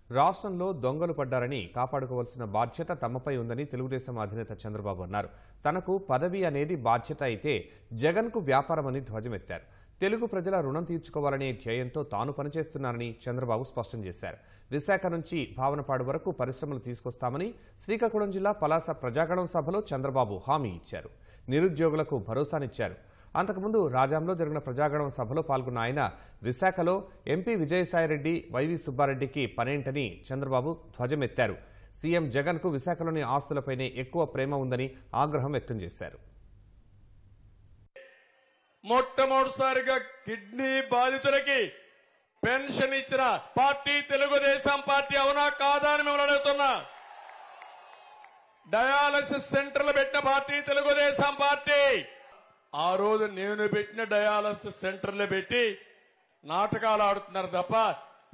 రాష్ట్రంలో దొంగలు పడ్డారని కాపాడుకోవాల్సిన బాధ్యత తమపై ఉందని తెలుగుదేశం అధినేత చంద్రబాబు అన్నారు. తనకు పదవి అనేది బాధ్యత అయితే జగన్కు వ్యాపారమని ధ్వజమెత్తారు. తెలుగు ప్రజల రుణం తీర్చుకోవాలనే ధ్యేయంతో తాను పనిచేస్తున్నానని చంద్రబాబు స్పష్టం చేశారు. విశాఖ నుంచి భావనపాడు వరకు పరిశ్రమలు తీసుకొస్తామని శ్రీకాకుళం జిల్లా పలాస ప్రజాగణం సభలో చంద్రబాబు హామీ ఇచ్చారు. నిరుద్యోగులకు భరోసానిచ్చారు. అంతకుముందు రాజాంలో జరిగిన ప్రజాగణం సభలో పాల్గొన్న ఆయన విశాఖలో ఎంపీ విజయసాయిరెడ్డి, వైవి సుబ్బారెడ్డికి పనేంటని చంద్రబాబు ధ్వజమెత్తారు. సీఎం జగన్కు విశాఖలోని ఆస్తులపైనే ఎక్కువ ప్రేమ ఉందని ఆగ్రహం వ్యక్తం చేశారు. మొట్టమొదటిసారిగా కిడ్నీ బాధితులకి పెన్షన్ ఇచ్చిన పార్టీ తెలుగుదేశం పార్టీ అవునా కాదా అని మిమ్మల్ని అడుగుతున్నా. డయాలసిస్ సెంటర్లు పెట్టిన పార్టీ తెలుగుదేశం పార్టీ. ఆ రోజు నేను పెట్టిన డయాలసిస్ సెంటర్లు పెట్టి నాటకాలు ఆడుతున్నారు తప్ప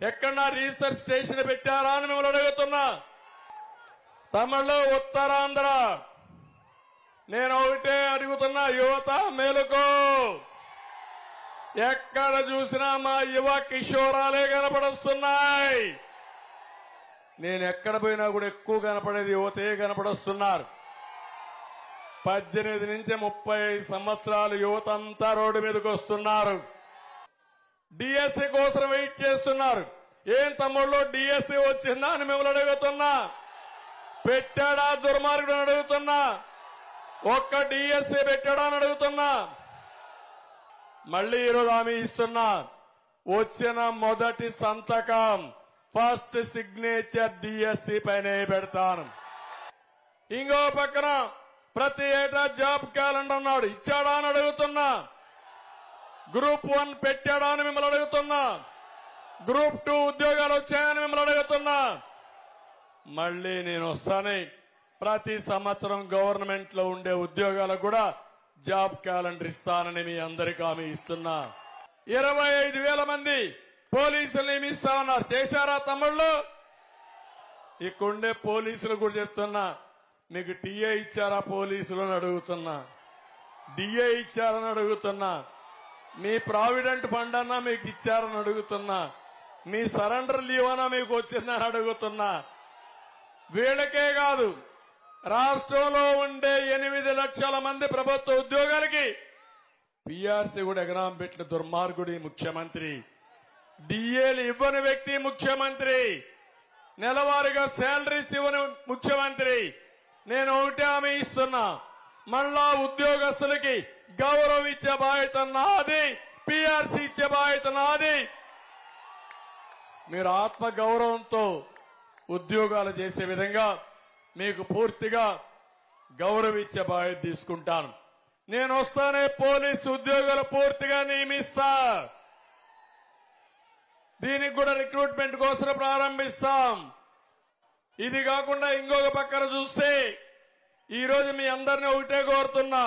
ఎక్కడన్నా రీసెర్చ్ స్టేషన్ పెట్టారా అని మిమ్మల్ని అడుగుతున్నా. తమిళ ఉత్తరాంధ్ర నేను ఒకటే అడుగుతున్నా, యువత మేలుకో. ఎక్కడ చూసినా మా యువ కిషోరాలే కనపడొస్తున్నాయి. నేను ఎక్కడ పోయినా కూడా ఎక్కువ కనపడేది యువతే కనపడొస్తున్నారు. 18 నుంచి 35 సంవత్సరాలు యువత అంతా రోడ్డు మీదకి వస్తున్నారు. డిఎస్సి కోసం వెయిట్ చేస్తున్నారు. ఏం తమ్ముళ్ళు డిఎస్సి వచ్చిందా అని మిమ్మల్ని అడుగుతున్నా. పెట్టాడా దుర్మార్గుడు అని అడుగుతున్నా. ఒక్క డిఎస్సి పెట్టాడా అని అడుగుతున్నా. మళ్లీ ఈరోజు హామీ ఇస్తున్నా, వచ్చిన మొదటి సంతకం ఫస్ట్ సిగ్నేచర్ డిఎస్సి పైనే పెడతాను. ఇంకో పక్కన ప్రతి ఏటా జాబ్ క్యాలెండర్ అన్నాడు, ఇచ్చాడా అని అడుగుతున్నా. గ్రూప్ 1 పెట్టాడా అని మిమ్మల్ని అడుగుతున్నా. గ్రూప్ 2 ఉద్యోగాలు వచ్చాయని మిమ్మల్ని అడుగుతున్నా. మళ్లీ నేను వస్తానే ప్రతి సంవత్సరం గవర్నమెంట్ లో ఉండే ఉద్యోగాలకు కూడా జాబ్ క్యాలెండర్ ఇస్తానని మీ అందరికీ హామీ ఇస్తున్నా. 25,000 మంది పోలీసులు నియమిస్తామన్నారు, చేశారా తమ్ముళ్ళు? ఇక్కడుండే పోలీసులు కూడా చెప్తున్నా, మీకు టీఏ ఇచ్చారా పోలీసులు అని అడుగుతున్నా. డిఏ ఇచ్చారని అడుగుతున్నా. మీ ప్రావిడెంట్ ఫండ్ అన్నా మీకు ఇచ్చారని అడుగుతున్నా. మీ సరెండర్ లీవ్ అన్నా మీకు వచ్చిందని అడుగుతున్నా. వీళ్ళకే కాదు, రాష్ట్రంలో ఉండే 8 లక్షల మంది ప్రభుత్వ ఉద్యోగాలకి పీఆర్సీ కూడా ఎగనాం పెట్టిన దుర్మార్గుడి ముఖ్యమంత్రి. డిఏలు ఇవ్వని వ్యక్తి ముఖ్యమంత్రి. నెలవారీగా శాలరీస్ ఇవ్వని ముఖ్యమంత్రి. నేను ఒకటే హామీ ఇస్తున్నా, మళ్ళా ఉద్యోగస్తులకి గౌరవం ఇచ్చే బాధ్యత నాది, పీఆర్సీ ఇచ్చే బాధ్యత నాది. మీరు ఆత్మ గౌరవంతో ఉద్యోగాలు చేసే విధంగా మీకు పూర్తిగా గౌరవించే బాధ్యత తీసుకుంటాను. నేను వస్తానే పోలీసు ఉద్యోగాలు పూర్తిగా నియమిస్తా. దీనికి కూడా రిక్రూట్మెంట్ కోసం ప్రారంభిస్తాం. ఇది కాకుండా ఇంకొక పక్కన చూస్తే ఈ రోజు మీ అందరినీ ఒకటే కోరుతున్నా,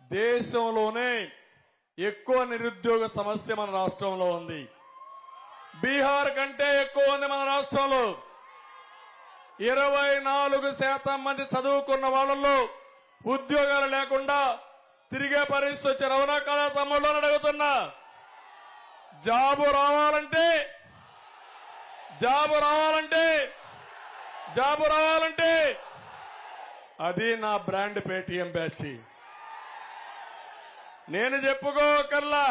దేశంలోనే ఎక్కువ నిరుద్యోగ సమస్య మన రాష్ట్రంలో ఉంది. బీహార్ కంటే ఎక్కువ ఉంది మన రాష్ట్రంలో. 24% మంది చదువుకున్న వాళ్ళలో ఉద్యోగాలు లేకుండా తిరిగే పరిస్థితి వచ్చారు. అవునా కదా తమ్ముళ్ళు అని అడుగుతున్నా. జాబు రావాలంటే అది నా బ్రాండ్ పేటీఎం బ్యాచ్. నేను చెప్పుకోకల్లా,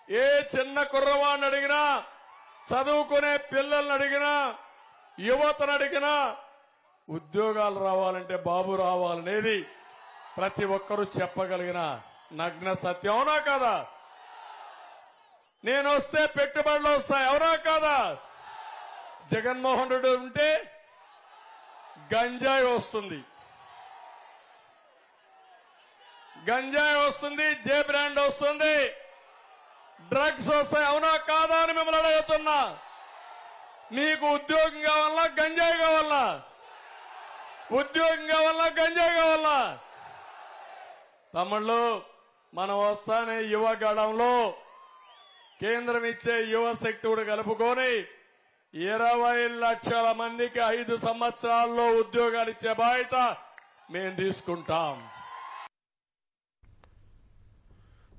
ఏ చిన్న కుర్రవాడిని అడిగినా, చదువుకునే పిల్లల్ని అడిగినా, యువతను అడిగినా ఉద్యోగాలు రావాలంటే బాబు రావాలనేది ప్రతి ఒక్కరూ చెప్పగలిగిన నగ్న సత్యం. అవునా కాదా? నేను వస్తే పెట్టుబడులు వస్తాయి. అవునా కాదా? జగన్మోహన్ రెడ్డి ఉంటే గంజాయి వస్తుంది, జే బ్రాండ్ వస్తుంది, డ్రగ్స్ వస్తాయి. అవునా కాదా అని మిమ్మల్ని అడుగుతున్నా. మీకు ఉద్యోగం కావాలా, గంజాయి కావాలా? ఉద్యోగం కావాలా, గంజాయి కావాలా? తమ్ముళ్ళు, మనం వస్తానే యువ గడంలో కేంద్రం ఇచ్చే యువ శక్తి కూడా కలుపుకొని 20 లక్షల మందికి 5 సంవత్సరాల్లో ఉద్యోగాలు ఇచ్చే బాధ్యత మేము తీసుకుంటాం.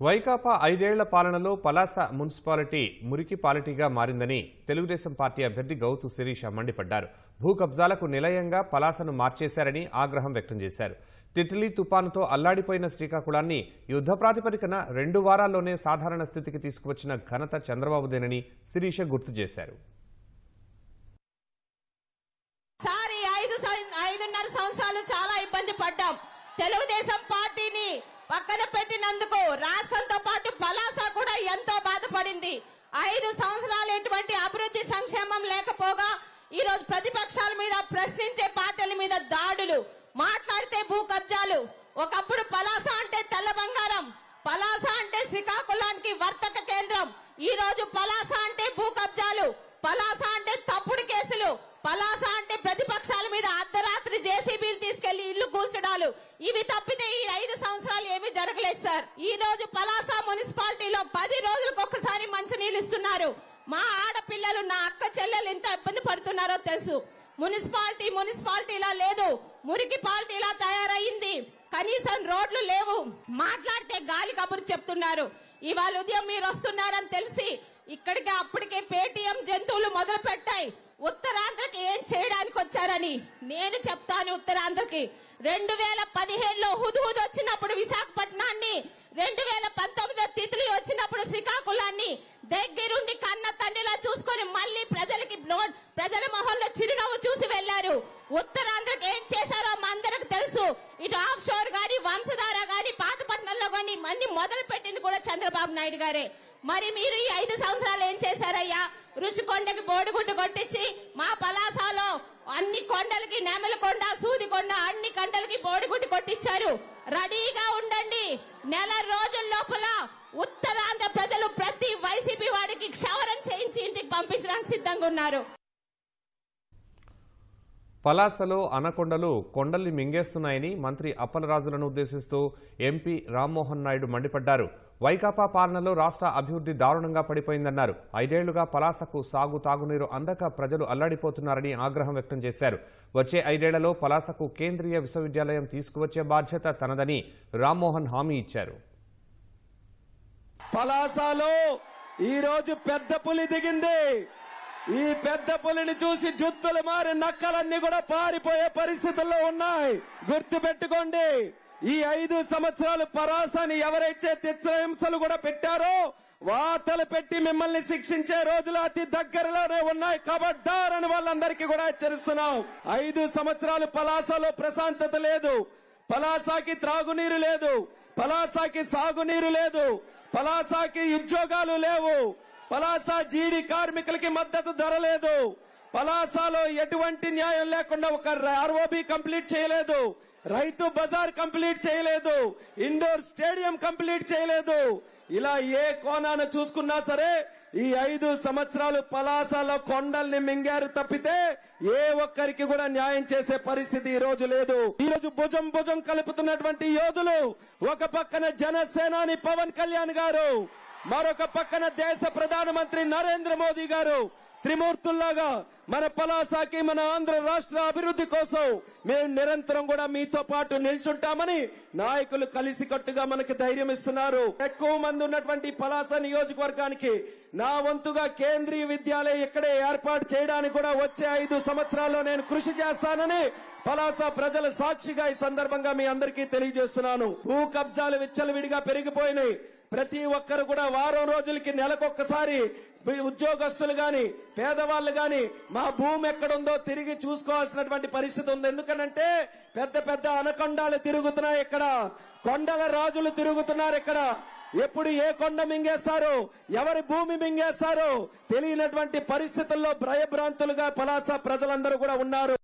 వైకాపా 5 ఏళ్ల పాలనలో పలాస మున్సిపాలిటీ మురికి పాలిటీగా మారిందని తెలుగుదేశం పార్టీ అభ్యర్థి గౌతు శిరీష మండిపడ్డారు. భూ కబ్జాలకు నిలయంగా పలాసను మార్చేశారని ఆగ్రహం వ్యక్తం చేశారు. తిట్లీ తుపానుతో అల్లాడిపోయిన శ్రీకాకుళాన్ని యుద్ధ ప్రాతిపదికన 2 వారాల్లోనే సాధారణ స్థితికి తీసుకువచ్చిన ఘనత చంద్రబాబుదేనని శిరీష గుర్తు చేశారు. 5.5 సంవత్సరాలు చాలా ఇబ్బంది పడ్డాం. తెలుగుదేశం పార్టీని పక్కన పెట్టినందుకు రాష్ట్రంతో పాటు పలాస కూడా ఎంతో బాధపడింది. 5 సంవత్సరాలు ఎటువంటి అభివృద్ధి సంక్షేమం లేకపోగా ఈ రోజు ప్రతిపక్షాల మీద, ప్రశ్నించే పార్టీల మీద దాడులు, మాట్లాడితే భూ కబ్జాలు. ఒకప్పుడు పలాస అంటే తెల్ల బంగారం, పలాస అంటే శ్రీకాకుళానికి వర్తక కేంద్రం. ఈ రోజు పలాస అంటే భూ కబ్జాలు, పలాస అంటే తప్పుడు కేసులు, పలాస అంటే ప్రతిపక్షాల మీద అర్ధరాత్రి జేసీబీలు తీసుకెళ్లి ఇల్లు కూల్చడాలు. ఇవి తప్పితే ఈ 5 సంవత్సరాలు ఏమీ జరగలేదు సార్. ఈ రోజు పలాస మున్సిపాలిటీలో 10 రోజులకు ఒక్కసారి మంచినీళ్ళు ఇస్తున్నారు. మా ఆడపిల్లలు, నా అక్క చెల్లెలు ఎంత ఇబ్బంది పడుతున్నారో తెలుసు. మున్సిపాలిటీలా లేదు, మురికి పాలిటీలా తయారయ్యింది. కనీసం రోడ్లు లేవు, మాట్లాడితే గాలి కబురు చెప్తున్నారు. ఇవాళ ఉదయం మీరు వస్తున్నారని తెలిసి ఇక్కడికి అప్పటికే పేటీఎం జంతువులు మొదలు పెట్టాయి. ఉత్తరాంధ్రకి ఏం చేయడానికి వచ్చారని నేను చెప్తాను. ఉత్తరాంధ్రకి 2015లో హుదూద్ వచ్చినప్పుడు విశాఖపట్నాన్ని, 2019లో తిత్లీ వచ్చినప్పుడు శ్రీకాకుళాన్ని దగ్గరుండి కన్న తండ్రిలా చూసుకొని మళ్ళీ ప్రజల మొహంలో చిరునవ్వు చూసి వెళ్లారు. ఉత్తరాంధ్రకి ఏం చేశారో మా అందరికి తెలుసు. ఇటు ఆఫ్ షోర్ గాని, వంశధార గాని, పాతపట్నంలో గాని అన్ని మొదలు పెట్టింది కూడా చంద్రబాబు నాయుడు గారే. మరి మీరు ఈ 5 సంవత్సరాలు ఏం చేశారయ్యా? ఋషికొండకి బోడిగుడ్డు కొట్టించి మా పలాసలో అన్ని కొండలకి, నెమలకొండ, సూదికొండ అన్ని కొండలకి బోడిగుడ్డు కొట్టించారు. రెడీగా ఉండండి. నెల రోజుల లోపల ఉత్తరాంధ్ర ప్రజలు ప్రతి వైసీపీ వాడికి క్షవరం చేయించి ఇంటికి పంపించడానికి సిద్ధంగా ఉన్నారు. పలాసలో అనకొండలు కొండల్ని మింగేస్తున్నాయని మంత్రి అప్పలరాజులను ఉద్దేశిస్తూ ఎంపీ రామ్మోహన్ నాయుడు మండిపడ్డారు. వైకాపా పాలనలో రాష్ట్ర అభివృద్ధి దారుణంగా పడిపోయిందన్నారు. 5 ఏళ్లుగా పలాసకు సాగు, తాగునీరు అందక ప్రజలు అల్లాడిపోతున్నారని ఆగ్రహం వ్యక్తం చేశారు. వచ్చే 5 ఏళ్లలో పలాసకు కేంద్రీయ విశ్వవిద్యాలయం తీసుకువచ్చే బాధ్యత తనదని రామ్మోహన్ హామీ ఇచ్చారు. పలాసలో ఈ రోజు పెద్ద పులి దిగింది. ఈ పెద్ద పులిని చూసి జుత్తులు మారి నక్కలన్నీ కూడా పారిపోయే పరిస్థితుల్లో ఉన్నాయి. గుర్తు పెట్టుకోండి, ఈ 5 సంవత్సరాలు పలాసని ఎవరైతే చిత్రహింసలు కూడా పెట్టారో వార్తలు పెట్టి మిమ్మల్ని శిక్షించే రోజులు అతి దగ్గరలోనే ఉన్నాయి. కబడ్డారని వాళ్ళందరికీ కూడా హెచ్చరిస్తున్నాం. 5 సంవత్సరాలు పలాసలో ప్రశాంతత లేదు, పలాసకి త్రాగునీరు లేదు, పలాసకి సాగునీరు లేదు, పలాసకి ఉద్యోగాలు లేవు, పలాస జీడి కార్మికులకి మద్దతు ధర లేదు, పలాసలో ఎటువంటి న్యాయం లేకుండా ఒక ఆర్ఓబి కంప్లీట్ చేయలేదు, రైతు బజార్ కంప్లీట్ చేయలేదు, ఇండోర్ స్టేడియం కంప్లీట్ చేయలేదు. ఇలా ఏ కోణాన చూసుకున్నా సరే ఈ 5 సంవత్సరాలు పలాసలో కొండల్ని మింగారు తప్పితే ఏ ఒక్కరికి కూడా న్యాయం చేసే పరిస్థితి ఈ రోజు లేదు. ఈ రోజు భుజం భుజం కలుపుతున్నటువంటి యోధులు, ఒక పక్కన జనసేనాని పవన్ కళ్యాణ్ గారు, మరొక పక్కన దేశ ప్రధానమంత్రి నరేంద్ర మోదీ గారు, త్రిమూర్తుల్లాగా మన పలాసకి, మన ఆంధ్ర రాష్ట్ర అభివృద్ధి కోసం మేము నిరంతరం కూడా మీతో పాటు నిల్చుంటామని నాయకులు కలిసికట్టుగా మనకి ధైర్యం ఇస్తున్నారు. ఎక్కువ మంది ఉన్నటువంటి పలాస నియోజకవర్గానికి నా వంతుగా కేంద్రీయ విద్యాలయం ఇక్కడే ఏర్పాటు చేయడానికి కూడా వచ్చే 5 సంవత్సరాల్లో నేను కృషి చేస్తానని పలాస ప్రజల సాక్షిగా ఈ సందర్భంగా మీ అందరికీ తెలియజేస్తున్నాను. భూ కబ్జాలు విచ్చలవిడిగా పెరిగిపోయినాయి. ప్రతి ఒక్కరు కూడా వారం రోజులకి నెలకొక్కసారి ఉద్యోగస్తులు గాని, పేదవాళ్లు గాని మా భూమి ఎక్కడుందో తిరిగి చూసుకోవాల్సినటువంటి పరిస్థితి ఉంది. ఎందుకనంటే పెద్ద పెద్ద అనకొండాలు తిరుగుతున్నాయి, ఇక్కడ కొండల రాజులు తిరుగుతున్నారు. ఇక్కడ ఎప్పుడు ఏ కొండ మింగేస్తారో, ఎవరి భూమి మింగేస్తారో తెలియనటువంటి పరిస్థితుల్లో భయభ్రాంతులుగా పలాస ప్రజలందరూ కూడా ఉన్నారు.